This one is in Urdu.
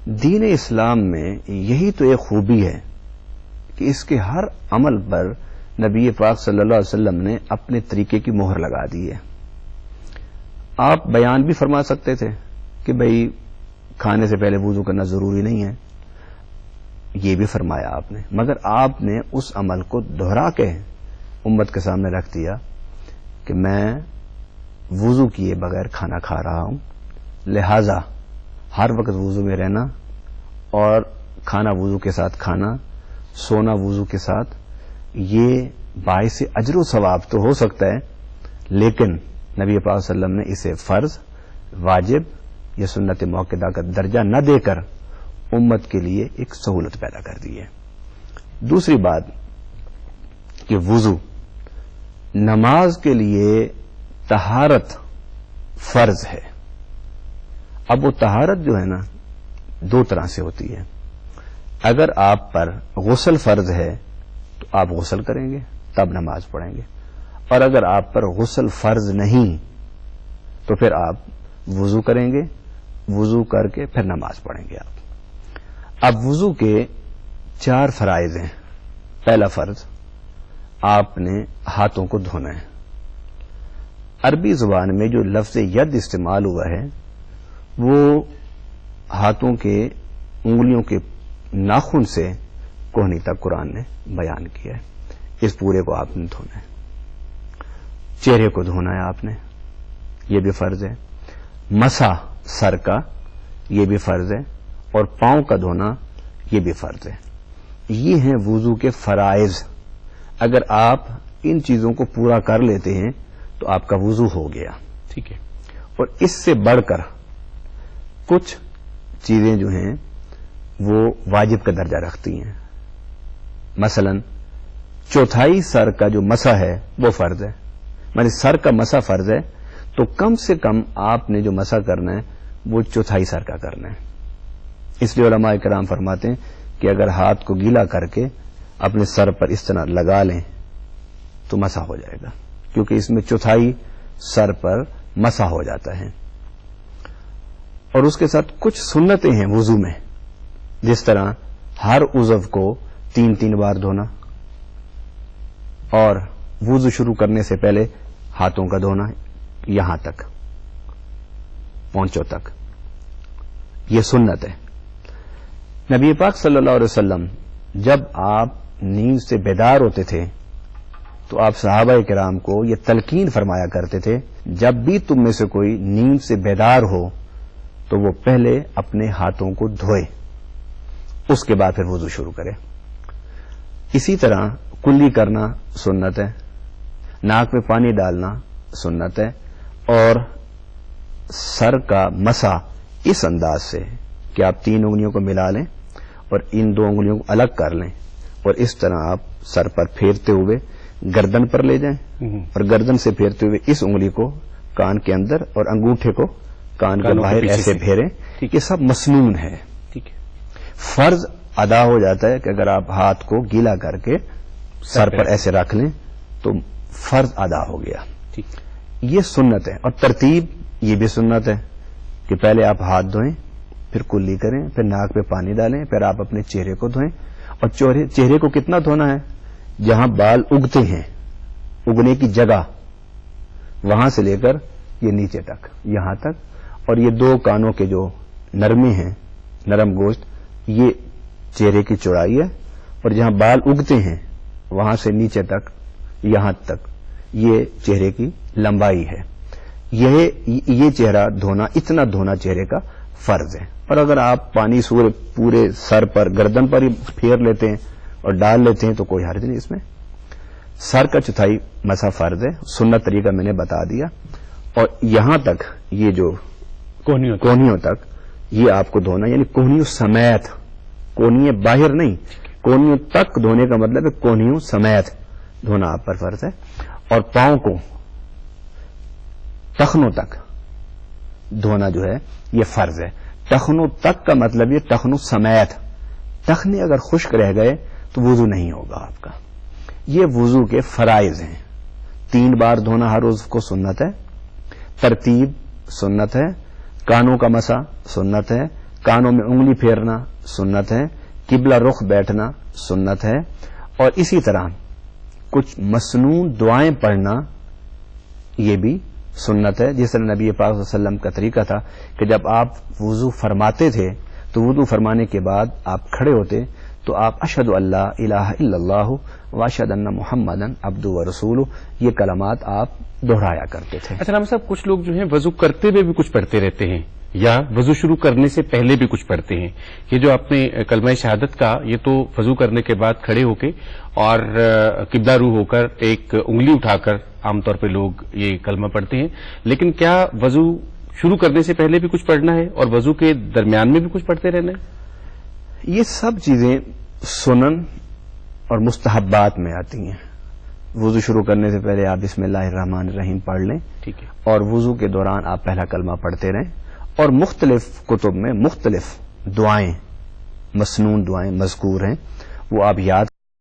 دین اسلام میں یہی تو ایک خوبی ہے کہ اس کے ہر عمل پر نبی پاک صلی اللہ علیہ وسلم نے اپنے طریقے کی مہر لگا دی ہے. آپ بیان بھی فرما سکتے تھے کہ بھئی کھانے سے پہلے وضو کرنا ضروری نہیں ہے، یہ بھی فرمایا آپ نے، مگر آپ نے اس عمل کو دہرا کے امت کے سامنے رکھ دیا کہ میں وضو کیے بغیر کھانا کھا رہا ہوں، لہذا ہر وقت وضو میں رہنا اور کھانا وضو کے ساتھ کھانا، سونا وضو کے ساتھ، یہ باعث اجر و ثواب تو ہو سکتا ہے، لیکن نبی پاک صلی اللہ علیہ وسلم نے اسے فرض، واجب یا سنت موقدہ کا درجہ نہ دے کر امت کے لیے ایک سہولت پیدا کر دی ہے. دوسری بات کہ وضو، نماز کے لیے طہارت فرض ہے. اب وہ طہارت جو ہے نا دو طرح سے ہوتی ہے. اگر آپ پر غسل فرض ہے تو آپ غسل کریں گے تب نماز پڑھیں گے، اور اگر آپ پر غسل فرض نہیں تو پھر آپ وضو کریں گے، وضو کر کے پھر نماز پڑھیں گے آپ. اب وضو کے 4 فرائض ہیں. پہلا فرض، آپ نے ہاتھوں کو دھونا ہے. عربی زبان میں جو لفظ ید استعمال ہوا ہے وہ ہاتھوں کے انگلیوں کے ناخن سے کوہنی تک قرآن نے بیان کیا ہے. اس پورے کو آپ نے دھونا ہے. چہرے کو دھونا ہے آپ نے، یہ بھی فرض ہے. مسح سر کا، یہ بھی فرض ہے، اور پاؤں کا دھونا یہ بھی فرض ہے. یہ ہیں وضو کے فرائض. اگر آپ ان چیزوں کو پورا کر لیتے ہیں تو آپ کا وضو ہو گیا. ٹھیک ہے. اور اس سے بڑھ کر کچھ چیزیں جو ہیں وہ واجب کا درجہ رکھتی ہیں. مثلا چوتھائی سر کا جو مسح ہے وہ فرض ہے. یعنی سر کا مسح فرض ہے تو کم سے کم آپ نے جو مسح کرنا ہے وہ چوتھائی سر کا کرنا ہے. اس لیے علماء کرام فرماتے ہیں کہ اگر ہاتھ کو گیلا کر کے اپنے سر پر اس طرح لگا لیں تو مسح ہو جائے گا، کیونکہ اس میں چوتھائی سر پر مسح ہو جاتا ہے. اور اس کے ساتھ کچھ سنتیں ہیں وضو میں، جس طرح ہر عضو کو 3 بار دھونا، اور وضو شروع کرنے سے پہلے ہاتھوں کا دھونا یہاں تک، پونچوں تک، یہ سنت ہے. نبی پاک صلی اللہ علیہ وسلم جب آپ نیند سے بیدار ہوتے تھے تو آپ صحابہ کرام کو یہ تلقین فرمایا کرتے تھے، جب بھی تم میں سے کوئی نیند سے بیدار ہو تو وہ پہلے اپنے ہاتھوں کو دھوئے، اس کے بعد پھر وضو شروع کرے. اسی طرح کلی کرنا سنت ہے، ناک میں پانی ڈالنا سنت ہے، اور سر کا مسح اس انداز سے کہ آپ 3 انگلیوں کو ملا لیں اور ان 2 انگلیوں کو الگ کر لیں، اور اس طرح آپ سر پر پھیرتے ہوئے گردن پر لے جائیں، اور گردن سے پھیرتے ہوئے اس انگلی کو کان کے اندر اور انگوٹھے کو کان کے باہر ایسے پھیریں. یہ سب مسنون ہے. ٹھیک ہے. فرض ادا ہو جاتا ہے کہ اگر آپ ہاتھ کو گیلا کر کے سر پر ایسے رکھ لیں تو فرض ادا ہو گیا. یہ سنت ہے. اور ترتیب یہ بھی سنت ہے کہ پہلے آپ ہاتھ دھوئیں، پھر کلی کریں، پھر ناک پہ پانی ڈالیں، پھر آپ اپنے چہرے کو دھوئیں. اور چہرے کو کتنا دھونا ہے؟ جہاں بال اگتے ہیں، اگنے کی جگہ، وہاں سے لے کر یہ نیچے تک، یہاں تک. اور یہ 2 کانوں کے جو نرمے ہیں، نرم گوشت، یہ چہرے کی چوڑائی ہے. اور جہاں بال اگتے ہیں وہاں سے نیچے تک، یہاں تک، یہ چہرے کی لمبائی ہے. یہ چہرہ دھونا، اتنا دھونا چہرے کا فرض ہے. اور اگر آپ پانی پورے سر پر، گردن پر ہی پھیر لیتے ہیں اور ڈال لیتے ہیں تو کوئی حرج نہیں اس میں. سر کا چوتھائی مسح فرض ہے. سنت طریقہ میں نے بتا دیا. اور یہاں تک، یہ جو کوہنیوں تک، یہ آپ کو دھونا، یعنی کوہنیوں سمیت، کوہنیاں باہر نہیں، کوہنیوں تک دھونے کا مطلب ہے کوہنیوں سمیت دھونا آپ پر فرض ہے. اور پاؤں کو ٹخنوں تک دھونا جو ہے یہ فرض ہے. ٹخنوں تک کا مطلب یہ ٹخنوں سمیت. ٹخنے اگر خشک رہ گئے تو وضو نہیں ہوگا آپ کا. یہ وضو کے فرائض ہیں. 3 بار دھونا ہر عضو کو سنت ہے. ترتیب سنت ہے. کانوں کا مسح سنت ہے. کانوں میں انگلی پھیرنا سنت ہے، قبلہ رخ بیٹھنا سنت ہے، اور اسی طرح کچھ مسنون دعائیں پڑھنا یہ بھی سنت ہے. جس طرح نبی پاک صلی اللہ علیہ وسلم کا طریقہ تھا کہ جب آپ وضو فرماتے تھے تو وضو فرمانے کے بعد آپ کھڑے ہوتے تو آپ اشہد اللہ الہ الا اللہ واشہد ان محمدن عبدہ ورسولہ یہ کلمات آپ دہرایا کرتے تھے. اچھا نام صاحب، کچھ لوگ جو ہیں وضو کرتے ہوئے بھی کچھ پڑھتے رہتے ہیں یا وضو شروع کرنے سے پہلے بھی کچھ پڑھتے ہیں. یہ جو آپ نے کلمہ شہادت کا، یہ تو وضو کرنے کے بعد کھڑے ہو کے اور قبلہ رو ہو کر ایک انگلی اٹھا کر عام طور پہ لوگ یہ کلمہ پڑھتے ہیں، لیکن کیا وضو شروع کرنے سے پہلے بھی کچھ پڑھنا ہے اور وضو کے درمیان میں بھی کچھ پڑھتے رہنا ہے؟ یہ سب چیزیں سنن اور مستحبات میں آتی ہیں. وضو شروع کرنے سے پہلے آپ بسم اللہ الرحمن الرحیم پڑھ لیں، ٹھیک ہے، اور وضو کے دوران آپ پہلا کلمہ پڑھتے رہیں، اور مختلف کتب میں مختلف دعائیں مسنون دعائیں مذکور ہیں، وہ آپ یاد